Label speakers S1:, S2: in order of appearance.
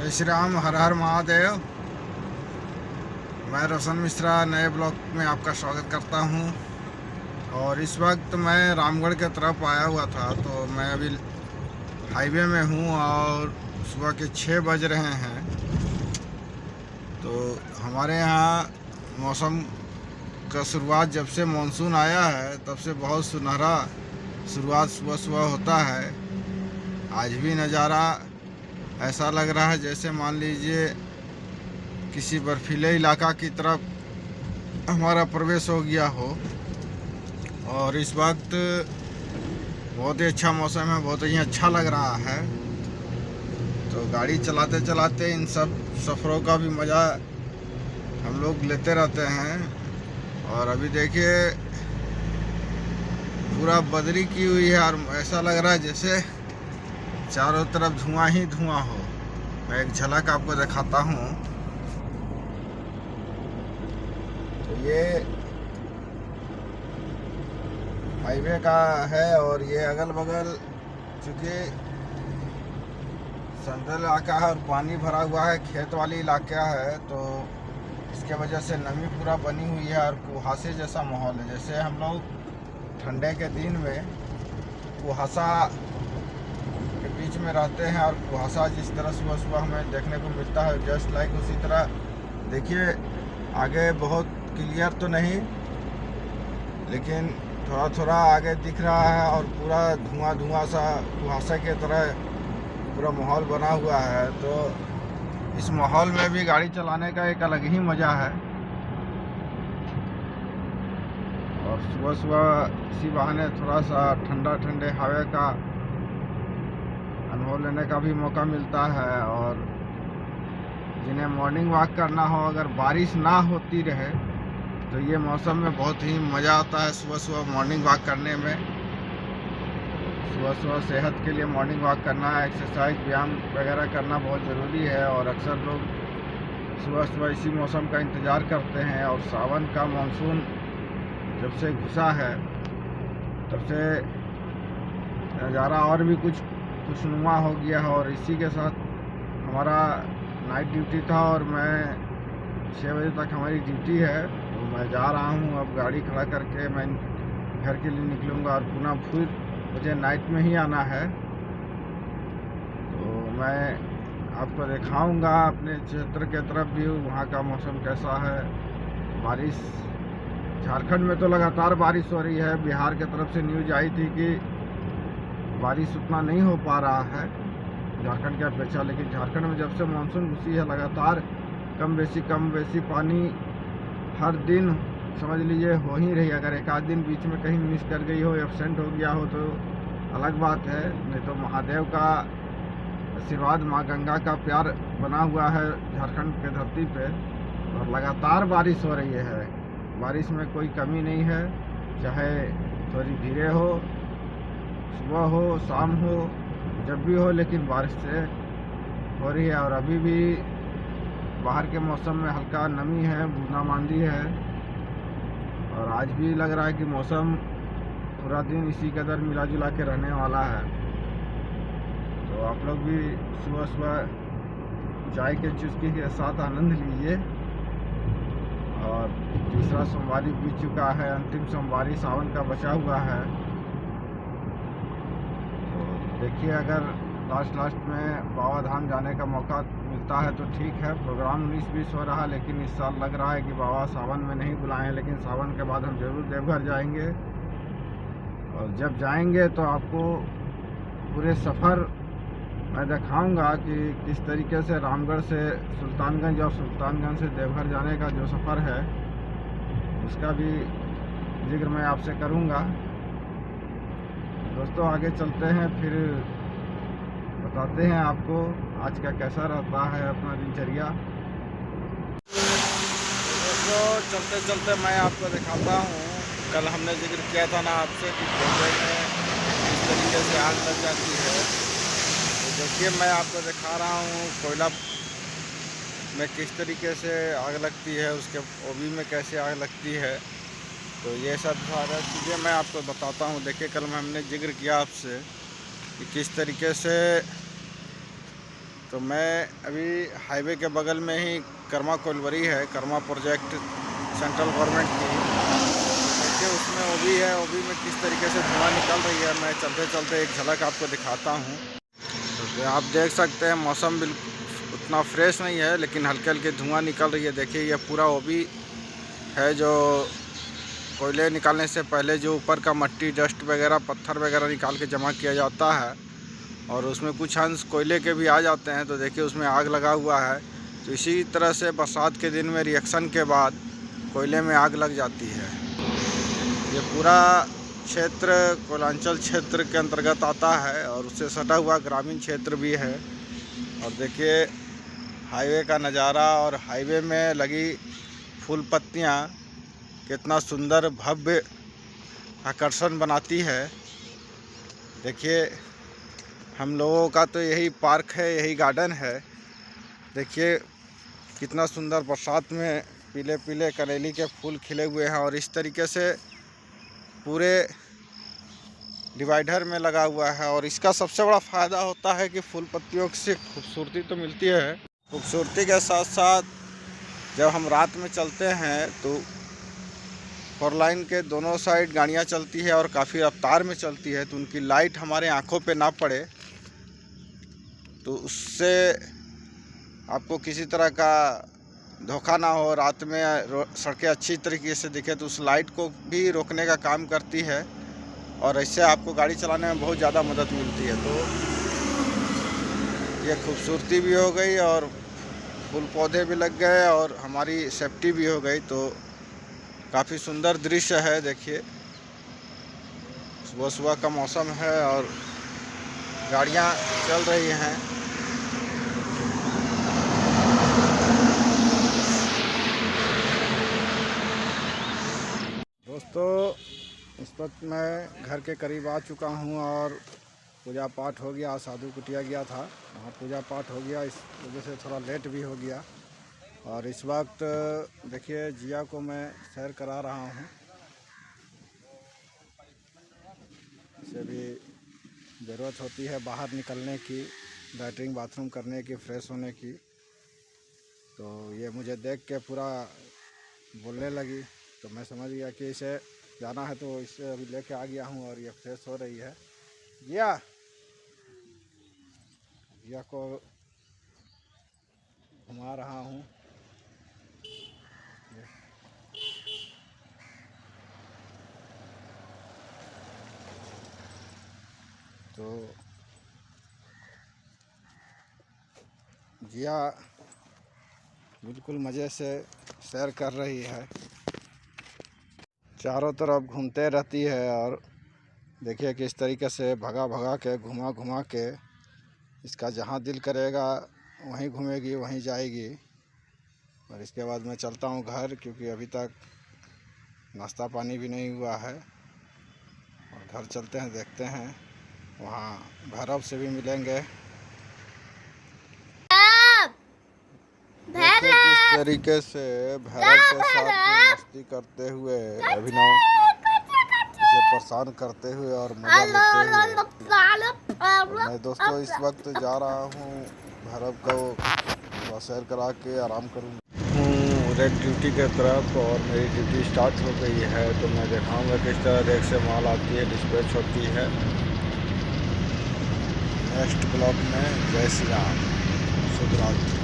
S1: जय श्री राम, हर हर महादेव। मैं रोशन मिश्रा नए ब्लॉग में आपका स्वागत करता हूं। और इस वक्त मैं रामगढ़ के तरफ आया हुआ था, तो मैं अभी हाईवे में हूं और सुबह के 6 बज रहे हैं। तो हमारे यहाँ मौसम का शुरुआत जब से मानसून आया है तब से बहुत सुनहरा शुरुआत सुबह सुबह होता है। आज भी नज़ारा ऐसा लग रहा है जैसे मान लीजिए किसी बर्फीले इलाका की तरफ हमारा प्रवेश हो गया हो। और इस वक्त बहुत ही अच्छा मौसम है, बहुत ही अच्छा लग रहा है। तो गाड़ी चलाते चलाते इन सब सफ़रों का भी मज़ा हम लोग लेते रहते हैं। और अभी देखिए पूरा बदरी की हुई है और ऐसा लग रहा है जैसे चारों तरफ धुआं ही धुआं हो। मैं एक झलक आपको दिखाता हूँ। तो ये हाईवे का है और ये अगल बगल चूँकि समतल इलाका है और पानी भरा हुआ है, खेत वाली इलाका है, तो इसके वजह से नमी पूरा बनी हुई है और कुहासे जैसा माहौल है। जैसे हम लोग ठंडे के दिन में कुहासा के बीच में रहते हैं और कुहासा जिस तरह सुबह सुबह हमें देखने को मिलता है, जस्ट लाइक उसी तरह देखिए आगे बहुत क्लियर तो नहीं लेकिन थोड़ा थोड़ा आगे दिख रहा है और पूरा धुआं धुआं सा कुहासा के तरह पूरा माहौल बना हुआ है। तो इस माहौल में भी गाड़ी चलाने का एक अलग ही मज़ा है। और सुबह सुबह इसी बहाने थोड़ा सा ठंडे हवा का अनुभव लेने का भी मौका मिलता है। और जिन्हें मॉर्निंग वॉक करना हो, अगर बारिश ना होती रहे तो ये मौसम में बहुत ही मज़ा आता है सुबह सुबह मॉर्निंग वॉक करने में। सुबह सुबह सेहत के लिए मॉर्निंग वॉक करना, एक्सरसाइज व्यायाम वगैरह करना बहुत ज़रूरी है। और अक्सर लोग सुबह सुबह इसी मौसम का इंतज़ार करते हैं। और सावन का मानसून जब से घुसा है तब से नज़ारा और भी कुछ खुशनुमा हो गया है। और इसी के साथ हमारा नाइट ड्यूटी था और मैं 6 बजे तक हमारी ड्यूटी है, तो मैं जा रहा हूँ। अब गाड़ी खड़ा करके मैं घर के लिए निकलूँगा और पुनः फिर मुझे नाइट में ही आना है। तो मैं आपको दिखाऊंगा अपने क्षेत्र के तरफ भी वहाँ का मौसम कैसा है। बारिश झारखंड में तो लगातार बारिश हो रही है। बिहार के तरफ से न्यूज़ आई थी कि बारिश उतना नहीं हो पा रहा है झारखंड की अपेक्षा, लेकिन झारखंड में जब से मानसून घुसी है लगातार कम बेसी पानी हर दिन समझ लीजिए हो ही रही। अगर एक आध दिन बीच में कहीं मिस कर गई हो, एब्सेंट हो गया हो तो अलग बात है, नहीं तो महादेव का आशीर्वाद, माँ गंगा का प्यार बना हुआ है झारखंड के धरती पे। और लगातार बारिश हो रही है, बारिश में कोई कमी नहीं है, चाहे थोड़ी धीरे हो, सुबह हो, शाम हो, जब भी हो, लेकिन बारिश से हो रही है। और अभी भी बाहर के मौसम में हल्का नमी है, बूंदाबांदी है। और आज भी लग रहा है कि मौसम पूरा दिन इसी कदर मिला जुला के रहने वाला है। तो आप लोग भी सुबह सुबह चाय के चुस्की के साथ आनंद लीजिए। और तीसरा सोमवारी बीत चुका है, अंतिम सोमवारी सावन का बचा हुआ है। देखिए अगर लास्ट में बाबा धाम जाने का मौका मिलता है तो ठीक है। प्रोग्राम 19-20 हो रहा, लेकिन इस साल लग रहा है कि बाबा सावन में नहीं बुलाएं, लेकिन सावन के बाद हम जरूर देवघर जाएंगे। और जब जाएंगे तो आपको पूरे सफ़र मैं दिखाऊंगा कि किस तरीके से रामगढ़ से सुल्तानगंज और सुल्तानगंज से देवघर जाने का जो सफ़र है उसका भी जिक्र मैं आपसे करूंगा। दोस्तों आगे चलते हैं, फिर बताते हैं आपको आज का कैसा रहता है अपना दिनचर्या। दोस्तों चलते चलते मैं आपको दिखाता हूँ, कल हमने जिक्र किया था ना आपसे कि कोयले में किस तरीके से आग लग जाती है। तो देखिए मैं आपको दिखा रहा हूँ कोयला में किस तरीके से आग लगती है, उसके ओबी में कैसे आग लगती है। तो ये सब सारा चीज़ें मैं आपको बताता हूँ। देखिए कल में हमने जिक्र किया आपसे कि किस तरीके से तो मैं अभी हाईवे के बगल में ही कर्मा कोलवरी है, कर्मा प्रोजेक्ट सेंट्रल गवर्नमेंट की। देखिए उसमें ओबी है, ओबी में किस तरीके से धुआं निकल रही है, मैं चलते चलते एक झलक आपको दिखाता हूँ। तो आप देख सकते हैं मौसम बिल्कुल उतना फ्रेश नहीं है, लेकिन हल्के हल्के धुआं निकल रही है। देखिए ये पूरा ओबी है जो कोयले निकालने से पहले जो ऊपर का मट्टी, डस्ट वगैरह, पत्थर वगैरह निकाल के जमा किया जाता है, और उसमें कुछ अंश कोयले के भी आ जाते हैं। तो देखिए उसमें आग लगा हुआ है। तो इसी तरह से बरसात के दिन में रिएक्शन के बाद कोयले में आग लग जाती है। ये पूरा क्षेत्र कोयलांचल क्षेत्र के अंतर्गत आता है और उससे सटा हुआ ग्रामीण क्षेत्र भी है। और देखिए हाईवे का नज़ारा और हाईवे में लगी फूल पत्तियाँ कितना सुंदर भव्य आकर्षण बनाती है। देखिए हम लोगों का तो यही पार्क है, यही गार्डन है। देखिए कितना सुंदर बरसात में पीले पीले कनेली के फूल खिले हुए हैं, और इस तरीके से पूरे डिवाइडर में लगा हुआ है। और इसका सबसे बड़ा फ़ायदा होता है कि फूल पत्तियों से खूबसूरती तो मिलती है, खूबसूरती के साथ साथ जब हम रात में चलते हैं तो 4 लाइन के दोनों साइड गाड़ियां चलती है और काफ़ी रफ्तार में चलती है, तो उनकी लाइट हमारे आँखों पे ना पड़े, तो उससे आपको किसी तरह का धोखा ना हो। रात में सड़कें अच्छी तरीके से दिखे तो उस लाइट को भी रोकने का काम करती है, और इससे आपको गाड़ी चलाने में बहुत ज़्यादा मदद मिलती है। तो ये खूबसूरती भी हो गई और फूल पौधे भी लग गए और हमारी सेफ्टी भी हो गई। तो काफ़ी सुंदर दृश्य है। देखिए सुबह सुबह का मौसम है और गाड़ियाँ चल रही हैं। दोस्तों इस वक्त मैं घर के करीब आ चुका हूँ और पूजा पाठ हो गया। साधु कुटिया गया था, वहाँ पूजा पाठ हो गया, इस वजह से थोड़ा लेट भी हो गया। और इस वक्त देखिए जिया को मैं सैर करा रहा हूँ। इसे भी ज़रूरत होती है बाहर निकलने की, लैट्रिन बाथरूम करने की, फ्रेश होने की। तो ये मुझे देख के पूरा बोलने लगी, तो मैं समझ गया कि इसे जाना है, तो इसे अभी लेके आ गया हूँ और ये फ्रेश हो रही है। जिया को घुमा रहा हूँ। तो जिया बिल्कुल मज़े से सैर कर रही है, चारों तरफ घूमते रहती है। और देखिए किस तरीके से भगा भगा के, घुमा घुमा के, इसका जहाँ दिल करेगा वहीं घूमेगी, वहीं जाएगी। और इसके बाद मैं चलता हूँ घर, क्योंकि अभी तक नाश्ता पानी भी नहीं हुआ है। और घर चलते हैं, देखते हैं, वहाँ भैरव से भी मिलेंगे। देखिए किस तरीके से भैरव के साथ मस्ती करते हुए अभिनव इसे परेशान करते हुए और मजा लेते हुए। मैं दोस्तों इस वक्त जा रहा हूँ भैरव को सैर करा के आराम करूँ रेक ड्यूटी के तरफ, और मेरी ड्यूटी स्टार्ट हो गई है। तो मैं दिखाऊंगा किस तरह रेक से माल आती है, डिस्पैच होती है। नेक्स्ट ब्लॉग में। जय श्री राम, शुभ रात्रि।